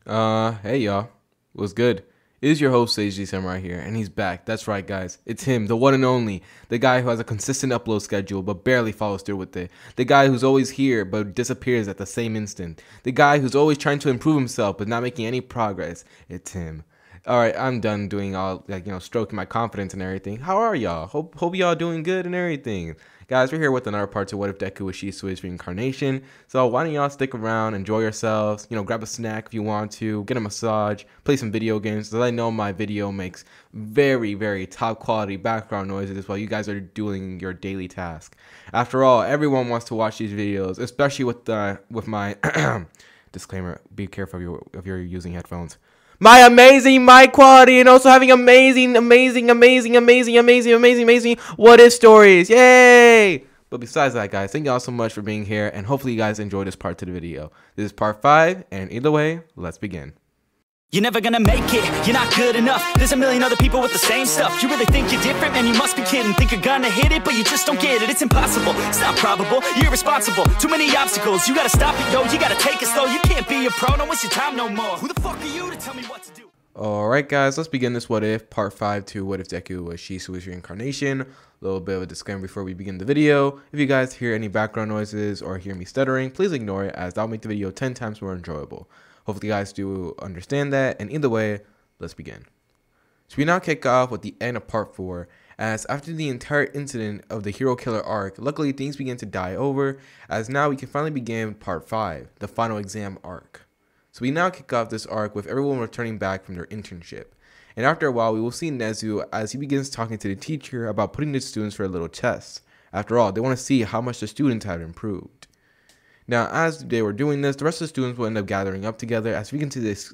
Hey y'all, what's good? It is your host AG Samurai here, and he's back. That's right, guys. It's him, the one and only, the guy who has a consistent upload schedule but barely follows through with it. The guy who's always here but disappears at the same instant. The guy who's always trying to improve himself but not making any progress. It's him. All right, I'm done doing all stroking my confidence and everything. How are y'all? Hope y'all doing good and everything. Guys, we're here with another part to What If Deku was Shisui's Reincarnation. So why don't y'all stick around, enjoy yourselves, grab a snack if you want to, get a massage, play some video games, as I know my video makes very, very top quality background noises while you guys are doing your daily task. After all, everyone wants to watch these videos, especially with my disclaimer, be careful if you're using headphones. My amazing mic quality and also having amazing what if stories. Yay! But besides that, guys, thank y'all so much for being here, and hopefully you guys enjoyed this part to the video. This is part 5, and either way, let's begin. You're never gonna make it, you're not good enough. There's a million other people with the same stuff. You really think you're different? Man, you must be kidding. Think you're gonna hit it, but you just don't get it. It's impossible, it's not probable, you're irresponsible. Too many obstacles, you gotta stop it, yo. You gotta take it slow, you can't be a pro. Don't waste your time no more. Who the fuck are you to tell me what to do? Alright guys, let's begin this what if, part 5 to What If Deku was Shisui's Reincarnation. A little bit of a disclaimer before we begin the video. If you guys hear any background noises or hear me stuttering, please ignore it, as that'll make the video 10 times more enjoyable. Hopefully you guys do understand that, and either way, let's begin. So we now kick off with the end of part 4, as after the entire incident of the Hero Killer arc, luckily things begin to die over, as now we can finally begin part 5, the final exam arc. So we now kick off this arc with everyone returning back from their internship. And after a while, we will see Nezu as he begins talking to the teacher about putting the students for a little test. After all, they want to see how much the students had improved. Now, as they were doing this, the rest of the students will end up gathering up together as we get to this,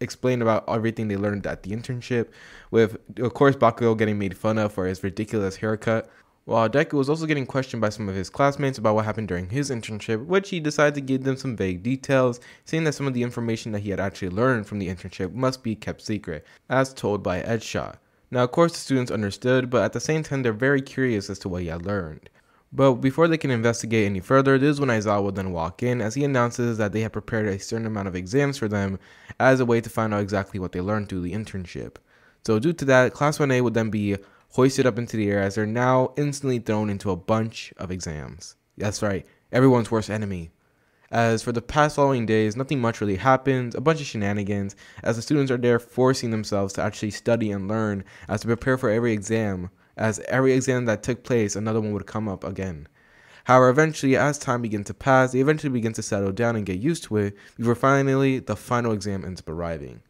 explain about everything they learned at the internship, with, of course, Bakugo getting made fun of for his ridiculous haircut, while Deku was also getting questioned by some of his classmates about what happened during his internship, which he decided to give them some vague details, saying that some of the information that he had actually learned from the internship must be kept secret, as told by Edshot. Now, of course, the students understood, but at the same time, they're very curious as to what he had learned. But before they can investigate any further, this is when Aizawa will then walk in, as he announces that they have prepared a certain amount of exams for them as a way to find out exactly what they learned through the internship. So due to that, Class 1A would then be hoisted up into the air, as they're now instantly thrown into a bunch of exams. That's right, everyone's worst enemy. As for the past following days, nothing much really happens, a bunch of shenanigans, as the students are there forcing themselves to actually study and learn as to prepare for every exam. As every exam that took place, another one would come up again. However, eventually, as time begins to pass, they eventually begin to settle down and get used to it, before finally, the final exam ends up arriving.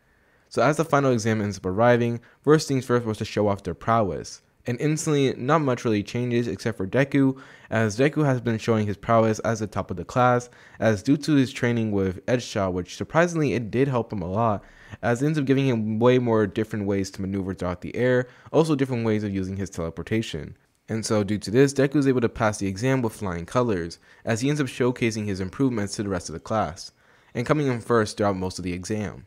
So as the final exam ends up arriving, first things first was to show off their prowess. And instantly, not much really changes except for Deku, as Deku has been showing his prowess as the top of the class, as due to his training with Edshot, which surprisingly it did help him a lot, as it ends up giving him way more different ways to maneuver throughout the air, also different ways of using his teleportation. And so due to this, Deku is able to pass the exam with flying colors, as he ends up showcasing his improvements to the rest of the class, and coming in first throughout most of the exam.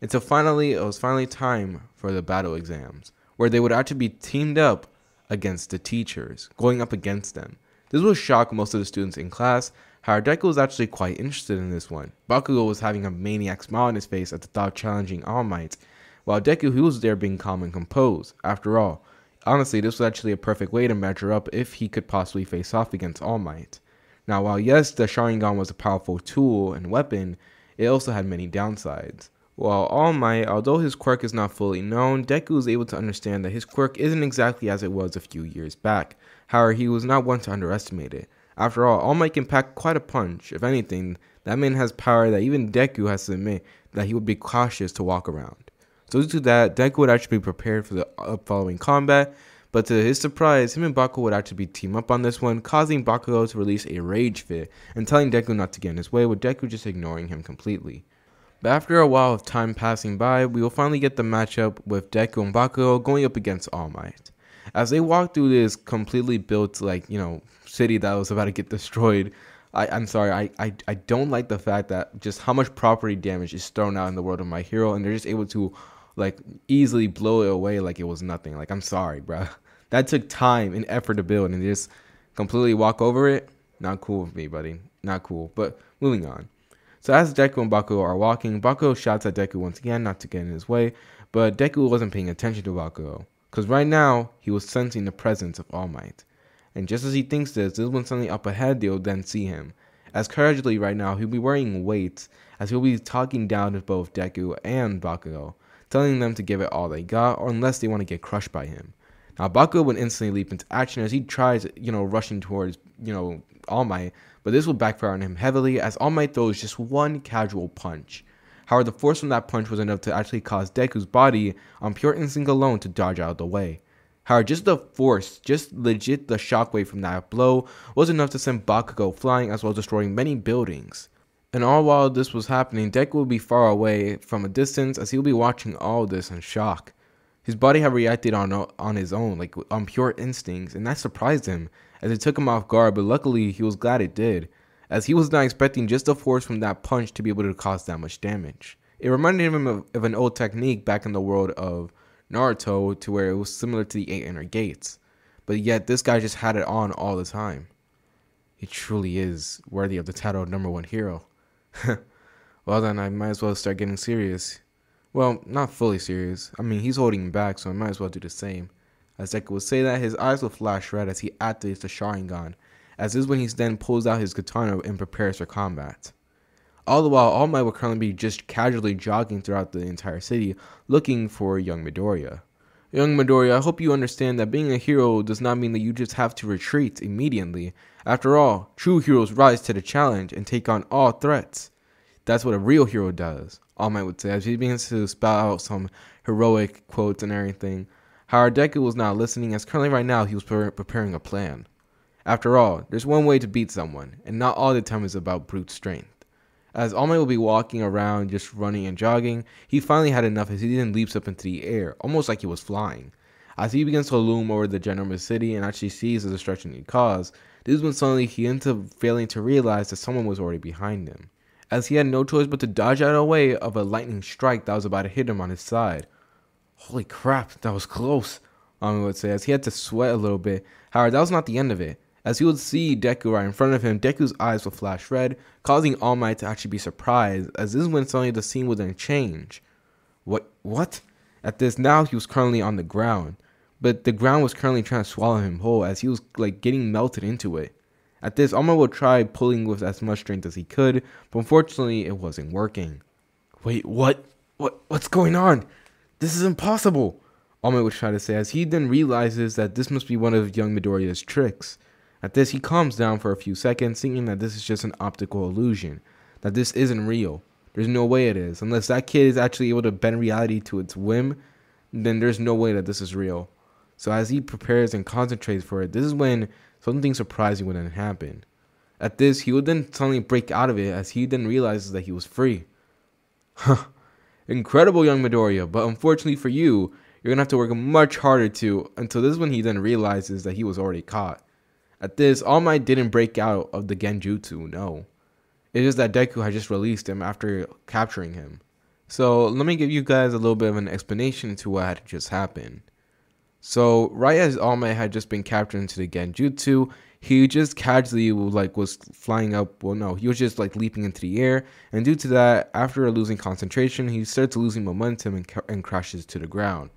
Until finally, it was finally time for the battle exams, where they would actually be teamed up against the teachers, going up against them. This will shock most of the students in class. However, Deku was actually quite interested in this one. Bakugo was having a maniac smile on his face at the thought of challenging All Might, while Deku, who was there being calm and composed. After all, honestly, this was actually a perfect way to measure up if he could possibly face off against All Might. Now, while yes, the Sharingan was a powerful tool and weapon, it also had many downsides. While All Might, although his quirk is not fully known, Deku is able to understand that his quirk isn't exactly as it was a few years back. However, he was not one to underestimate it. After all Might can pack quite a punch. If anything, that man has power that even Deku has to admit that he would be cautious to walk around. So due to that, Deku would actually be prepared for the following combat, but to his surprise, him and Bakugo would actually team up on this one, causing Bakugo to release a rage fit and telling Deku not to get in his way, with Deku just ignoring him completely. But after a while of time passing by, we will finally get the matchup with Deku and Bakugo going up against All Might. As they walk through this completely built, city that was about to get destroyed, I'm sorry, I don't like the fact that just how much property damage is thrown out in the world of My Hero, and they're just able to, easily blow it away like it was nothing. I'm sorry, bruh. That took time and effort to build, and just completely walk over it? Not cool with me, buddy. Not cool. But moving on. So as Deku and Bakugo are walking, Bakugo shouts at Deku once again not to get in his way, but Deku wasn't paying attention to Bakugo, because right now he was sensing the presence of All Might. And just as he thinks this is when suddenly up ahead they'll then see him. As casually right now he'll be wearing weights, as he'll be talking down to both Deku and Bakugo, telling them to give it all they got, or unless they want to get crushed by him. Now Bakugo would instantly leap into action as he tries, rushing towards, All Might, but this will backfire on him heavily as All Might throws just one casual punch. However, the force from that punch was enough to actually cause Deku's body, on pure instinct alone, to dodge out of the way. However, just the force, just legit the shockwave from that blow, was enough to send Bakugo flying as well as destroying many buildings. And all while this was happening, Deku would be far away from a distance as he would be watching all this in shock. His body had reacted on his own, like on pure instincts, and that surprised him, as it took him off guard, but luckily he was glad it did, as he was not expecting just the force from that punch to be able to cause that much damage. It reminded him of an old technique back in the world of Naruto, to where it was similar to the 8 inner gates, but yet this guy just had it on all the time. He truly is worthy of the title of #1 hero. Well then, I might as well start getting serious. Well, not fully serious. I mean, he's holding back, so I might as well do the same. As Deku would say that, his eyes will flash red as he activates the Sharingan, as this is when he then pulls out his katana and prepares for combat. All the while, All Might will currently be just casually jogging throughout the entire city, looking for young Midoriya. Young Midoriya, I hope you understand that being a hero does not mean that you just have to retreat immediately. After all, true heroes rise to the challenge and take on all threats. That's what a real hero does, All Might would say, as he begins to spout out some heroic quotes and everything. However, Deku was not listening, as currently right now he was preparing a plan. After all, there's one way to beat someone, and not all the time is about brute strength. As All Might will be walking around, just running and jogging, he finally had enough as he then leaps up into the air, almost like he was flying. As he begins to loom over the ginormous city and actually sees the destruction he caused, this is when suddenly he ends up failing to realize that someone was already behind him, as he had no choice but to dodge out of the way of a lightning strike that was about to hit him on his side. Holy crap, that was close, All Might would say, as he had to sweat a little bit. However, that was not the end of it. As he would see Deku right in front of him, Deku's eyes would flash red, causing All Might to actually be surprised, as this is when suddenly the scene would then change. What? At this, now he was currently on the ground, but the ground was currently trying to swallow him whole, as he was like getting melted into it. At this, All Might would try pulling with as much strength as he could, but unfortunately it wasn't working. Wait, what's going on? This is impossible, All Might would try to say, as he then realizes that this must be one of young Midoriya's tricks. At this, he calms down for a few seconds, thinking that this is just an optical illusion, that this isn't real. There's no way it is. Unless that kid is actually able to bend reality to its whim, then there's no way that this is real. So as he prepares and concentrates for it, this is when something surprising would then happen. At this, he would then suddenly break out of it as he then realizes that he was free. Huh. Incredible, young Midoriya, but unfortunately for you, you're going to have to work much harder until this is when he then realizes that he was already caught. At this, All Might didn't break out of the Genjutsu, no. It's just that Deku had just released him after capturing him. So let me give you guys a little bit of an explanation into what had just happened. So right as All Might had just been captured into the Genjutsu, he just casually was flying up. Well, no, he was just leaping into the air, and due to that, after losing concentration, he starts losing momentum and crashes to the ground.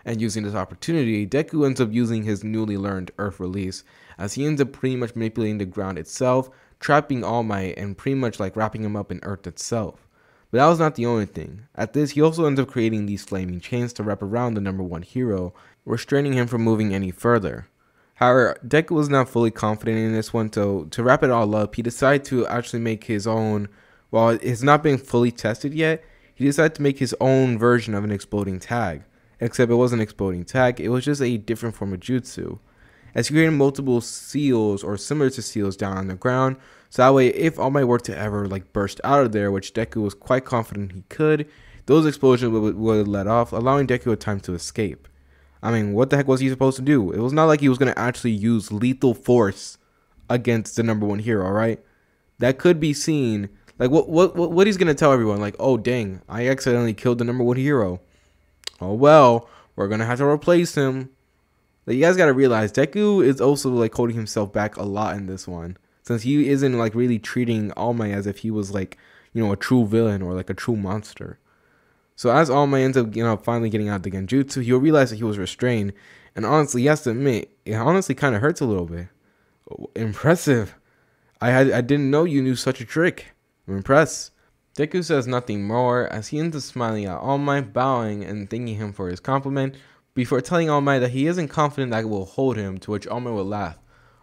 And using this opportunity, Deku ends up using his newly learned Earth Release, as he ends up pretty much manipulating the ground itself, trapping All Might and pretty much wrapping him up in Earth itself. But that was not the only thing. At this, he also ends up creating these flaming chains to wrap around the #1 hero, restraining him from moving any further. However, Deku was not fully confident in this one, so to wrap it all up, he decided to actually make his own. While it's not been fully tested yet, he decided to make his own version of an exploding tag. Except it wasn't an exploding tag, it was just a different form of jutsu, as he created multiple seals or similar to seals down on the ground, so that way if All Might were to ever burst out of there, which Deku was quite confident he could, those explosions would let off, allowing Deku a time to escape. I mean, what the heck was he supposed to do? It was not like he was going to actually use lethal force against the #1 hero, right? That could be seen, what he's going to tell everyone, oh dang, I accidentally killed the #1 hero. Oh well, we're going to have to replace him. You guys got to realize, Deku is also holding himself back a lot in this one, since he isn't really treating All Might as if he was a true villain or like a true monster. So as All Might ends up, finally getting out the genjutsu, he'll realize that he was restrained. And honestly, he has to admit, it honestly kind of hurts a little bit. Impressive. I didn't know you knew such a trick. I'm impressed. Deku says nothing more as he ends up smiling at All Might, bowing and thanking him for his compliment, before telling All Might that he isn't confident that it will hold him, to which All Might will laugh.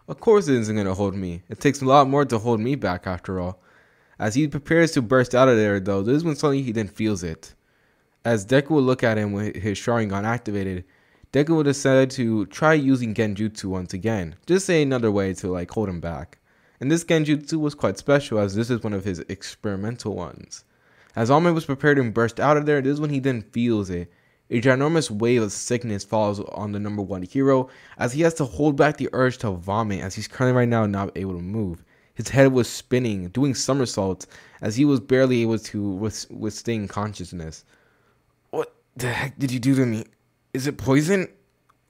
Of course it isn't going to hold me. It takes a lot more to hold me back after all. As he prepares to burst out of there though, this is when suddenly he then feels it. As Deku will look at him with his Sharingan activated, Deku will decide to try using Genjutsu once again. Just say another way to like hold him back. And this Genjutsu was quite special as this is one of his experimental ones. As All Might was prepared to burst out of there, this is when he then feels it. A ginormous wave of sickness falls on the number one hero as he has to hold back the urge to vomit as he's currently right now not able to move. His head was spinning, doing somersaults as he was barely able to withstand consciousness. What the heck did you do to me? Is it poison?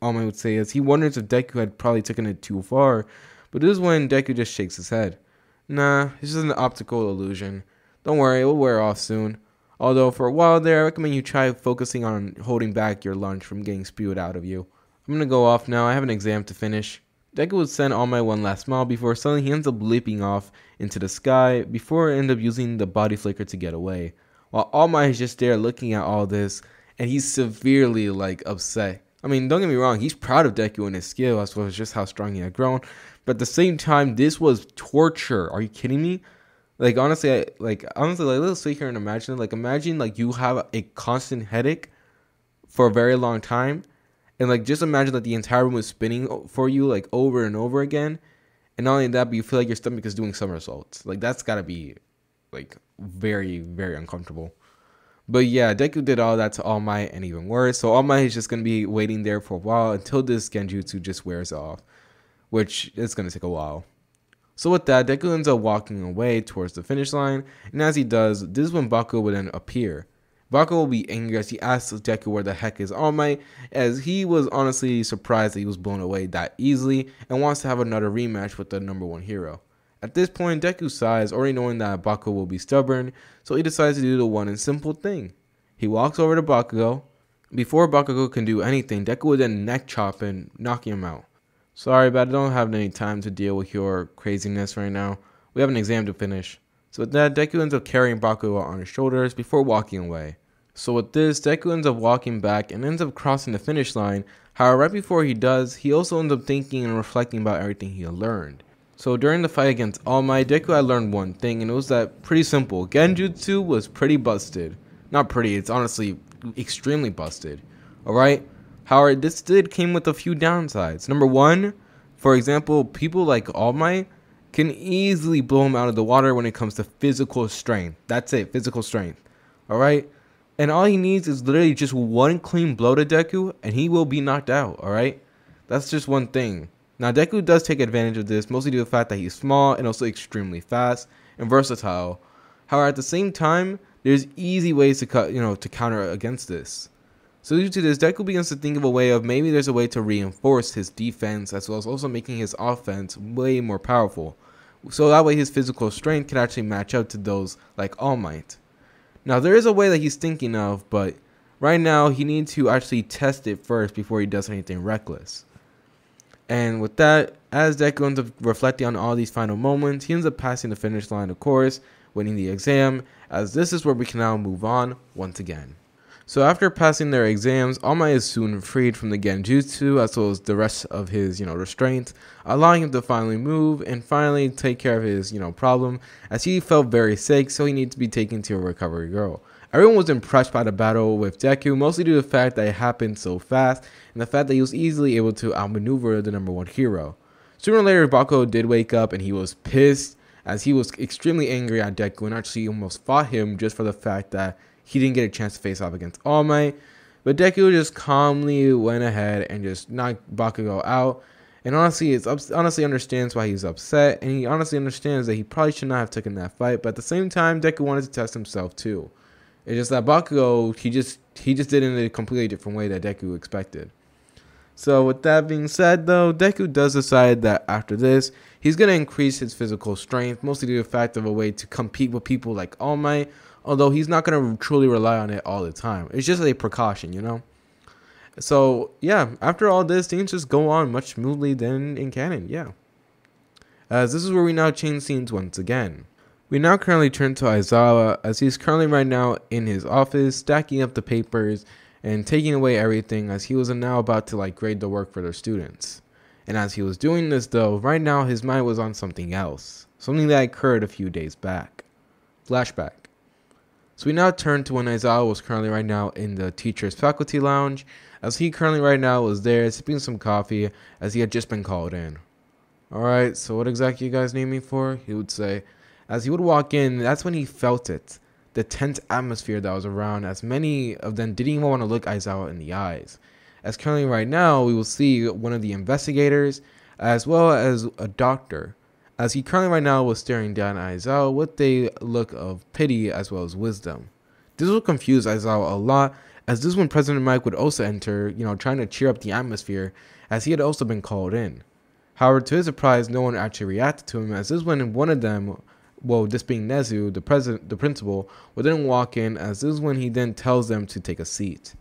All Might would say as he wonders if Deku had probably taken it too far. But this is when Deku just shakes his head. Nah, it's just an optical illusion. Don't worry, it will wear off soon. Although for a while there, I recommend you try focusing on holding back your lunch from getting spewed out of you. I'm gonna go off now, I have an exam to finish. Deku would send All Might one last smile before suddenly he ends up leaping off into the sky before end up using the body flicker to get away. While All Might is just there looking at all this, and he's severely like upset. I mean, don't get me wrong, he's proud of Deku and his skill as well as just how strong he had grown. But at the same time, this was torture. Are you kidding me? Like honestly, let's sit here and imagine. Like imagine like you have a constant headache for a very long time, and like just imagine that the entire room is spinning for you like over and over again, and not only that, but you feel like your stomach is doing somersaults. Like that's gotta be like very, very uncomfortable. But yeah, Deku did all that to All Might and even worse. So All Might is just gonna be waiting there for a while until this Genjutsu just wears off, which is going to take a while. So with that, Deku ends up walking away towards the finish line, and as he does, this is when Bakugo will then appear. Bakugo will be angry as he asks Deku where the heck is All Might, as he was honestly surprised that he was blown away that easily, and wants to have another rematch with the number one hero. At this point, Deku sighs, already knowing that Bakugo will be stubborn, so he decides to do the one and simple thing. He walks over to Bakugo. Before Bakugo can do anything, Deku will then neck chop and knock him out. Sorry, but I don't have any time to deal with your craziness right now. We have an exam to finish. So with that, Deku ends up carrying Bakugo on his shoulders before walking away. So with this, Deku ends up walking back and ends up crossing the finish line. However, right before he does, he also ends up thinking and reflecting about everything he had learned. So during the fight against All Might, Deku had learned one thing, and it was that pretty simple. Genjutsu was pretty busted. Not pretty, it's honestly extremely busted. Alright? However, this came with a few downsides. Number one, for example, people like All Might can easily blow him out of the water when it comes to physical strength. That's it, physical strength. Alright? And all he needs is literally just one clean blow to Deku, and he will be knocked out, alright? That's just one thing. Now, Deku does take advantage of this, mostly due to the fact that he's small and also extremely fast and versatile. However, at the same time, there's easy ways to counter against this. So due to this, Deku begins to think of a way of maybe there's a way to reinforce his defense as well as also making his offense way more powerful. So that way his physical strength can actually match up to those like All Might. Now there is a way that he's thinking of, but right now he needs to actually test it first before he does anything reckless. And with that, as Deku ends up reflecting on all these final moments, he ends up passing the finish line, of course, winning the exam, as this is where we can now move on once again. So after passing their exams, All Might is soon freed from the Genjutsu as well as the rest of his, restraints, allowing him to finally move and finally take care of his, problem, as he felt very sick, so he needed to be taken to a recovery girl. Everyone was impressed by the battle with Deku, mostly due to the fact that it happened so fast and the fact that he was easily able to outmaneuver the number one hero. Sooner or later, Bakugo did wake up and he was pissed, as he was extremely angry at Deku and actually almost fought him just for the fact that he didn't get a chance to face off against All Might, but Deku just calmly went ahead and just knocked Bakugo out. And honestly, honestly understands why he's upset, and he honestly understands that he probably should not have taken that fight. But at the same time, Deku wanted to test himself too. It's just that Bakugo, he just did it in a completely different way that Deku expected. So with that being said though, Deku does decide that after this, he's going to increase his physical strength, mostly due to the fact of a way to compete with people like All Might, although he's not going to truly rely on it all the time. It's just a precaution, you know? So yeah, after all this, things just go on much smoothly than in canon, yeah. As this is where we now change scenes once again. We now currently turn to Aizawa, as he's currently right now in his office, stacking up the papers and taking away everything, as he was now about to like grade the work for their students. And as he was doing this though, right now his mind was on something else, something that occurred a few days back. Flashback. So we now turn to when Aizawa was currently right now in the teacher's faculty lounge, as he currently right now was there sipping some coffee, as he had just been called in. Alright, so what exactly you guys need me for? He would say. As he would walk in, that's when he felt it. The tense atmosphere that was around, as many of them didn't even want to look Aizawa in the eyes. As currently right now, we will see one of the investigators, as well as a doctor. As he currently right now was staring down at Aizawa with a look of pity as well as wisdom. This will confuse Aizawa a lot, as this is when President Mike would also enter, trying to cheer up the atmosphere, as he had also been called in. However, to his surprise, no one actually reacted to him, as this is when one of them, well, this being Nezu, the principal, would then walk in, as this is when he then tells them to take a seat.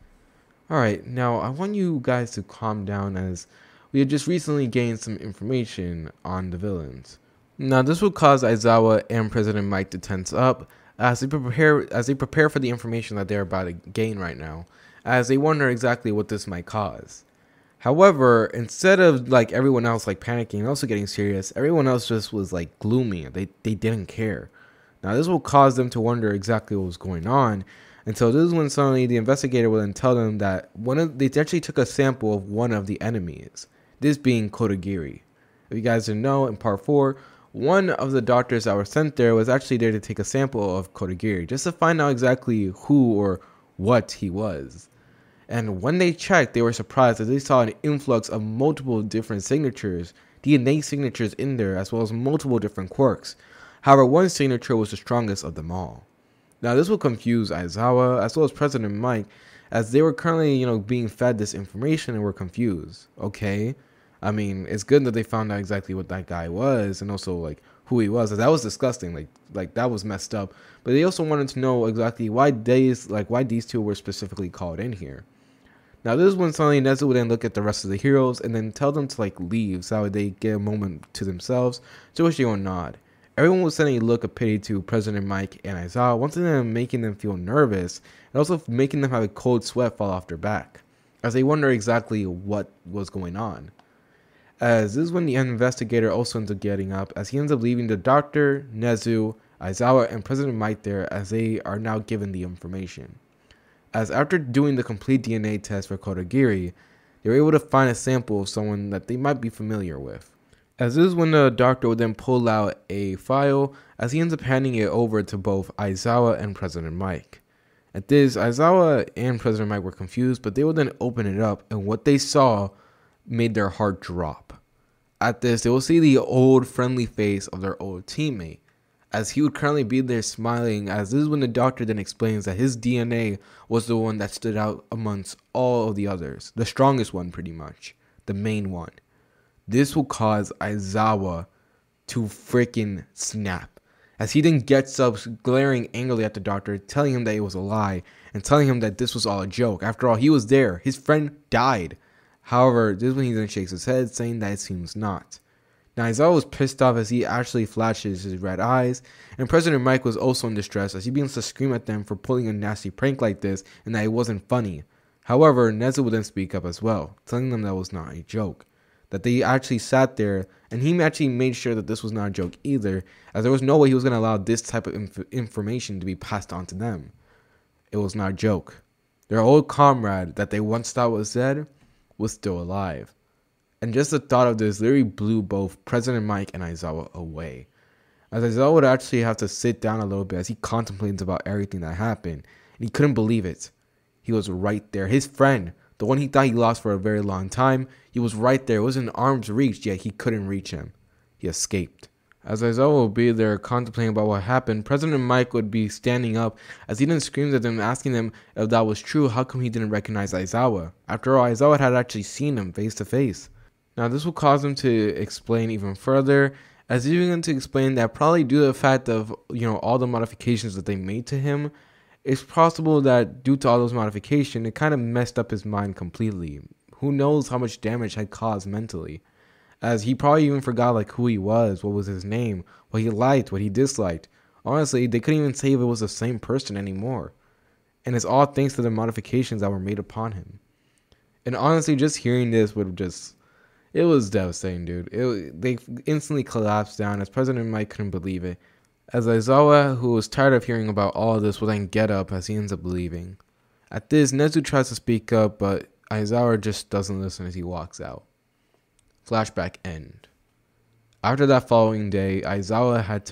Alright, now I want you guys to calm down, as we had just recently gained some information on the villains. Now this will cause Aizawa and President Mike to tense up, as they prepare for the information that they're about to gain right now, as they wonder exactly what this might cause. However, instead of like everyone else like panicking and also getting serious, everyone else just was like gloomy. They didn't care. Now this will cause them to wonder exactly what was going on. And so this is when suddenly the investigator will then tell them that they actually took a sample of one of the enemies. This being Kodagiri. If you guys didn't know, in part 4, one of the doctors that were sent there was actually there to take a sample of Kodagiri, just to find out exactly who or what he was. And when they checked, they were surprised as they saw an influx of multiple different signatures, DNA signatures in there, as well as multiple different quirks. However, one signature was the strongest of them all. Now this will confuse Aizawa as well as President Mike, as they were currently, being fed this information and were confused. Okay, I mean, it's good that they found out exactly what that guy was and also like who he was. That was disgusting. Like that was messed up. But they also wanted to know exactly why these two were specifically called in here. Now this is when suddenly Nezu would then look at the rest of the heroes and then tell them to like leave, so they get a moment to themselves, to which they will nod. Everyone was sending a look of pity to President Mike and Aizawa, once again making them feel nervous and also making them have a cold sweat fall off their back, as they wonder exactly what was going on. As this is when the investigator also ends up getting up, as he ends up leaving the doctor, Nezu, Aizawa, and President Mike there, as they are now given the information. As after doing the complete DNA test for Kodagiri, they were able to find a sample of someone that they might be familiar with. As this is when the doctor would then pull out a file, as he ends up handing it over to both Aizawa and President Mike. At this, Aizawa and President Mike were confused, but they would then open it up, and what they saw made their heart drop. At this, they will see the old friendly face of their old teammate, as he would currently be there smiling, as this is when the doctor then explains that his DNA was the one that stood out amongst all of the others. The strongest one, pretty much. The main one. This will cause Aizawa to freaking snap, as he then gets up, glaring angrily at the doctor, telling him that it was a lie, and telling him that this was all a joke. After all, he was there. His friend died. However, this is when he then shakes his head, saying that it seems not. Now, Aizawa was pissed off as he actually flashes his red eyes, and President Mike was also in distress as he begins to scream at them for pulling a nasty prank like this and that it wasn't funny. However, Nezu would then speak up as well, telling them that was not a joke, that they actually sat there, and he actually made sure that this was not a joke either, as there was no way he was going to allow this type of information to be passed on to them. It was not a joke. Their old comrade that they once thought was dead was still alive. And just the thought of this literally blew both President Mike and Aizawa away, as Aizawa would actually have to sit down a little bit as he contemplates about everything that happened, and he couldn't believe it. He was right there. His friend, the one he thought he lost for a very long time, he was right there. It was in arm's reach, yet he couldn't reach him. He escaped. As Aizawa would be there contemplating about what happened, President Mike would be standing up as he then screams at them, asking them if that was true, how come he didn't recognize Aizawa? After all, Aizawa had actually seen him face to face. Now this will cause him to explain even further, as he's going to explain that probably due to the fact of, all the modifications that they made to him, it's possible that due to all those modifications, it kind of messed up his mind completely. Who knows how much damage had caused mentally, as he probably even forgot like who he was, what was his name, what he liked, what he disliked. Honestly, they couldn't even say if it was the same person anymore. And it's all thanks to the modifications that were made upon him. And honestly, just hearing this it was devastating, dude. They instantly collapsed down as President Mike couldn't believe it. As Aizawa, who was tired of hearing about all of this, will then get up as he ends up leaving. At this, Nezu tries to speak up, but Aizawa just doesn't listen as he walks out. Flashback end. After that following day, Aizawa had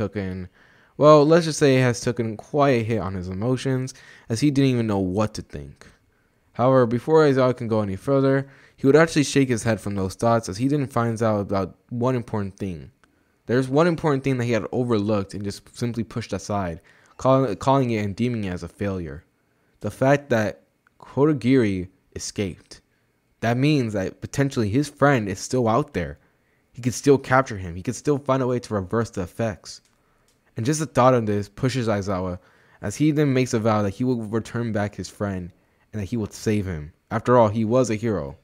let's just say has taken quite a hit on his emotions, as he didn't even know what to think. However, before Aizawa can go any further, he would actually shake his head from those thoughts, as he then finds out about one important thing. There's one important thing that he had overlooked and just simply pushed aside, calling it and deeming it as a failure. The fact that Kodagiri escaped. That means that potentially his friend is still out there. He could still capture him. He could still find a way to reverse the effects. And just the thought of this pushes Aizawa, as he then makes a vow that he will return back his friend and that he will save him. After all, he was a hero.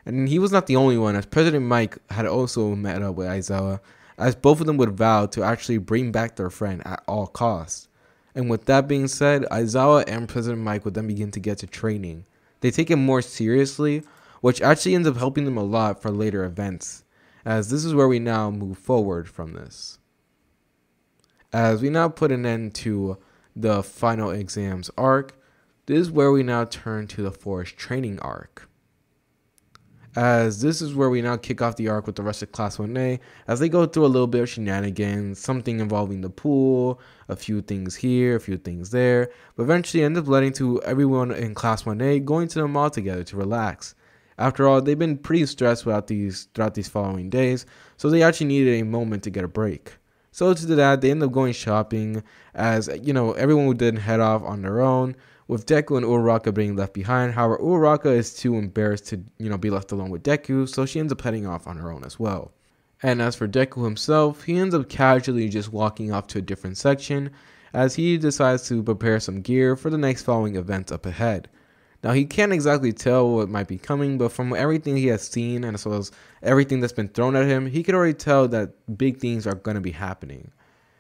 And he was not the only one, as President Mike had also met up with Aizawa, as both of them would vow to actually bring back their friend at all costs. And with that being said, Aizawa and President Mike would then begin to get to training. They take it more seriously, which actually ends up helping them a lot for later events, as this is where we now move forward from this. As we now put an end to the final exams arc, this is where we now turn to the forest training arc. As this is where we now kick off the arc with the rest of Class 1A, as they go through a little bit of shenanigans, something involving the pool, a few things here, a few things there, but eventually end up leading to everyone in Class 1A going to the mall together to relax. After all, they've been pretty stressed throughout these following days, so they actually needed a moment to get a break. So to do that, they end up going shopping, as everyone would then head off on their own, with Deku and Uraraka being left behind. However, Uraraka is too embarrassed to be left alone with Deku, so she ends up heading off on her own as well. And as for Deku himself, he ends up casually just walking off to a different section, as he decides to prepare some gear for the next following events up ahead. Now, he can't exactly tell what might be coming, but from everything he has seen and as well as everything that's been thrown at him, he can already tell that big things are going to be happening.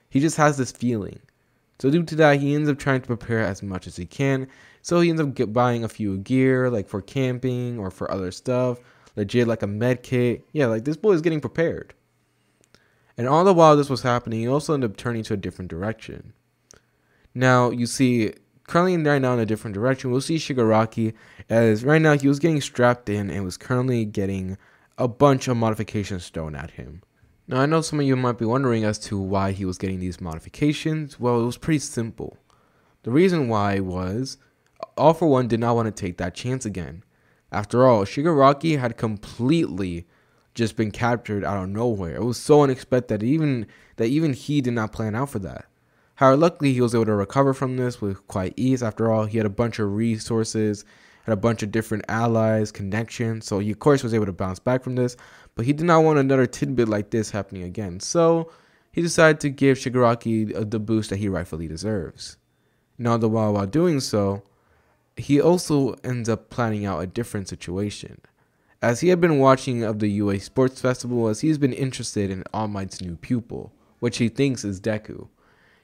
He just has this feeling. So due to that, he ends up trying to prepare as much as he can. So he ends up buying a few gear, like for camping or for other stuff. Legit, like a med kit. Yeah, like this boy is getting prepared. And all the while this was happening, he also ended up turning to a different direction. Now, you see, currently right now in a different direction, we'll see Shigaraki, as right now he was getting strapped in and was currently getting a bunch of modifications thrown at him. Now, I know some of you might be wondering as to why he was getting these modifications. Well, it was pretty simple. The reason why was, All For One did not want to take that chance again. After all, Shigaraki had completely just been captured out of nowhere. It was so unexpected that even he did not plan out for that. However, luckily he was able to recover from this with quite ease. After all, he had a bunch of resources, had a bunch of different allies, connections, so he of course was able to bounce back from this, but he did not want another tidbit like this happening again. So he decided to give Shigaraki the boost that he rightfully deserves. Now, while doing so, he also ends up planning out a different situation, as he had been watching of the UA Sports Festival, as he's been interested in All Might's new pupil, which he thinks is Deku.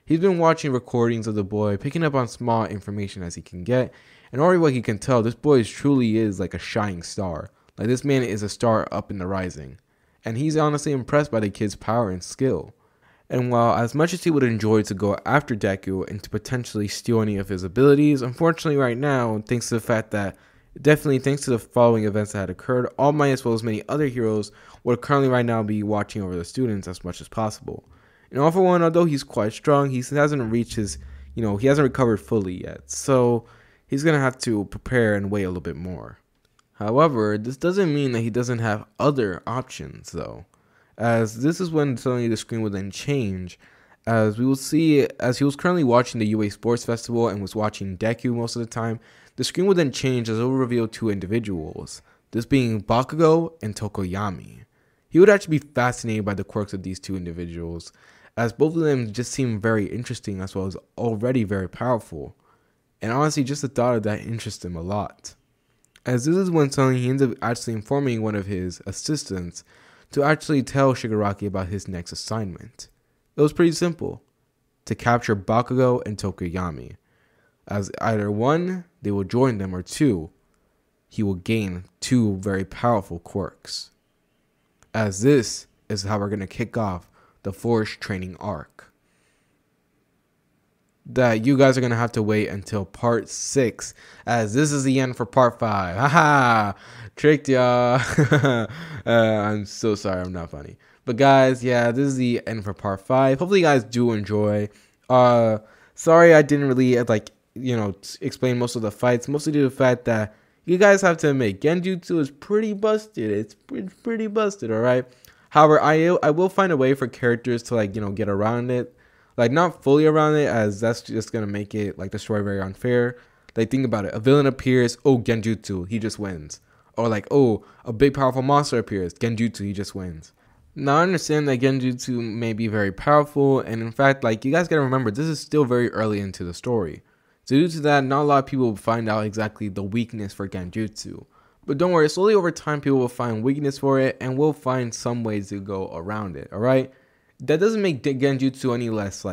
He's been watching recordings of the boy, picking up on small information as he can get, and already what he can tell, this boy truly is like a shining star. Like, this man is a star up in the rising, and he's honestly impressed by the kid's power and skill. And while as much as he would enjoy to go after Deku and to potentially steal any of his abilities, unfortunately right now, thanks to the fact that, definitely thanks to the following events that had occurred, All Might as well as many other heroes would currently right now be watching over the students as much as possible. And All For One, although he's quite strong, he hasn't reached his, he hasn't recovered fully yet. So he's going to have to prepare and wait a little bit more. However, this doesn't mean that he doesn't have other options though, as this is when suddenly the screen would then change. As we will see, as he was currently watching the UA Sports Festival and was watching Deku most of the time, the screen would then change as it will reveal two individuals, this being Bakugo and Tokoyami. He would actually be fascinated by the quirks of these two individuals, as both of them just seem very interesting as well as already very powerful. And honestly, just the thought of that interests him a lot. As this is when suddenly he ends up actually informing one of his assistants to actually tell Shigaraki about his next assignment. It was pretty simple, to capture Bakugo and Tokoyami, as either one, they will join them, or two, he will gain two very powerful quirks. As this is how we're going to kick off the Forge training arc. That you guys are going to have to wait until part 6, as this is the end for part 5. Haha, tricked y'all. I'm so sorry, I'm not funny. But guys, yeah, this is the end for part 5. Hopefully you guys do enjoy. Sorry I didn't really explain most of the fights, mostly due to the fact that you guys have to admit Genjutsu is pretty busted. It's pretty busted, all right? However, I will find a way for characters to get around it. Like, not fully around it, as that's just going to make it, the story very unfair. Like, think about it. A villain appears, oh, Genjutsu, he just wins. Or oh, a big powerful monster appears, Genjutsu, he just wins. Now, I understand that Genjutsu may be very powerful, and in fact, you guys got to remember, this is still very early into the story. So due to that, not a lot of people will find out exactly the weakness for Genjutsu. But don't worry, slowly over time, people will find weakness for it, and we'll find some ways to go around it, alright? That doesn't make Genjutsu any less,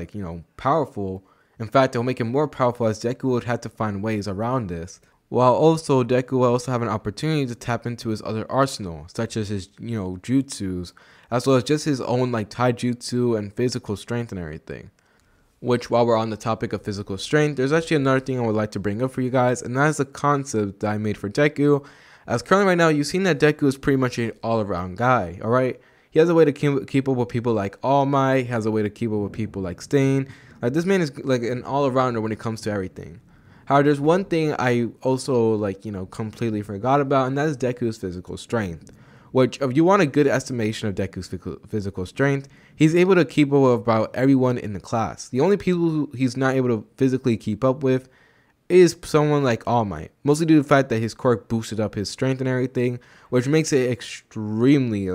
powerful. In fact, it'll make it more powerful, as Deku would have to find ways around this. While also, Deku will also have an opportunity to tap into his other arsenal, such as his, jutsus, as well as just his own, taijutsu and physical strength and everything. Which, while we're on the topic of physical strength, there's actually another thing I would like to bring up for you guys, and that is the concept that I made for Deku. As currently right now, you've seen that Deku is pretty much an all-around guy, alright? He has a way to keep up with people like All Might. He has a way to keep up with people like Stain. This man is an all-arounder when it comes to everything. However, there's one thing I also completely forgot about, and that is Deku's physical strength. Which, if you want a good estimation of Deku's physical strength, he's able to keep up with about everyone in the class. The only people who he's not able to physically keep up with is someone like All Might. Mostly due to the fact that his quirk boosted up his strength and everything, which makes it extremely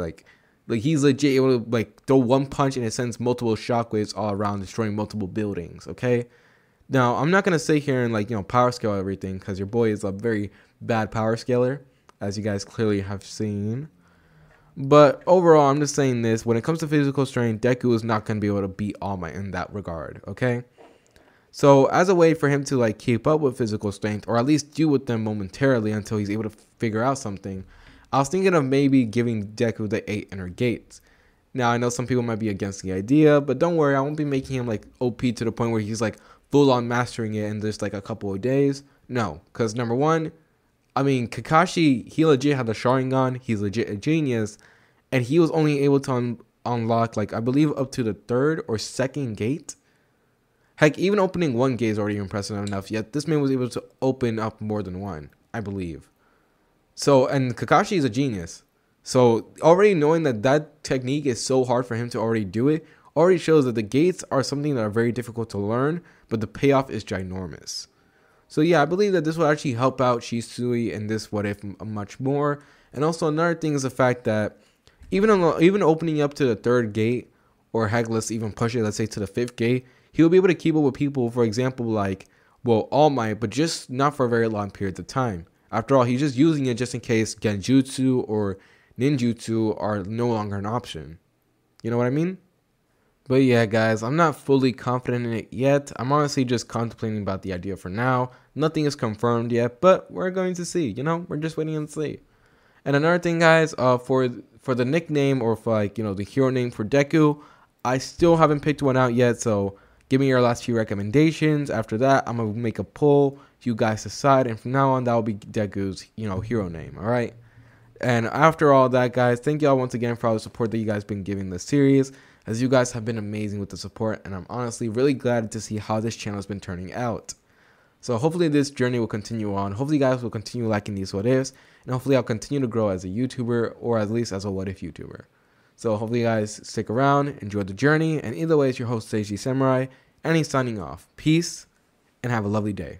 he's legit able to throw one punch and it sends multiple shockwaves all around, destroying multiple buildings. Okay, now I'm not gonna sit here and power scale everything, because your boy is a very bad power scaler, as you guys clearly have seen. But overall, I'm just saying this: when it comes to physical strength, Deku is not gonna be able to beat All Might in that regard. Okay, so as a way for him to keep up with physical strength, or at least deal with them momentarily until he's able to figure out something, I was thinking of maybe giving Deku the 8 inner gates. Now, I know some people might be against the idea, but don't worry, I won't be making him OP to the point where he's full on mastering it in just a couple of days. No, because number one, I mean, Kakashi, he legit had the Sharingan, he's legit a genius, and he was only able to unlock I believe up to the 3rd or 2nd gate. Heck, even opening one gate is already impressive enough, yet this man was able to open up more than one, I believe. So, and Kakashi is a genius. So, already knowing that technique is so hard for him to already do it, already shows that the gates are something that are very difficult to learn, but the payoff is ginormous. So yeah, I believe that this will actually help out Shisui in this what if much more. And also another thing is the fact that even opening up to the 3rd gate, or heck, let's even push it, let's say to the 5th gate, he'll be able to keep up with people, for example, All Might, but just not for a very long period of time. After all, he's just using it just in case Genjutsu or Ninjutsu are no longer an option. You know what I mean? But yeah, guys, I'm not fully confident in it yet. I'm honestly just contemplating about the idea for now. Nothing is confirmed yet, but we're going to see. We're just waiting and see. And another thing, guys, for the nickname, or for the hero name for Deku, I still haven't picked one out yet. So give me your last few recommendations. After that, I'm gonna make a poll. You guys decide, and from now on, that will be Deku's hero name. All right. And after all that, guys, thank y'all once again for all the support that you guys been giving this series, as you guys have been amazing with the support, and I'm honestly really glad to see how this channel has been turning out. So hopefully this journey will continue on. Hopefully you guys will continue liking these what ifs, and hopefully I'll continue to grow as a YouTuber, or at least as a what if YouTuber. So hopefully you guys stick around, enjoy the journey, and either way, it's your host, Seiji Samurai, and he's signing off. Peace, and have a lovely day.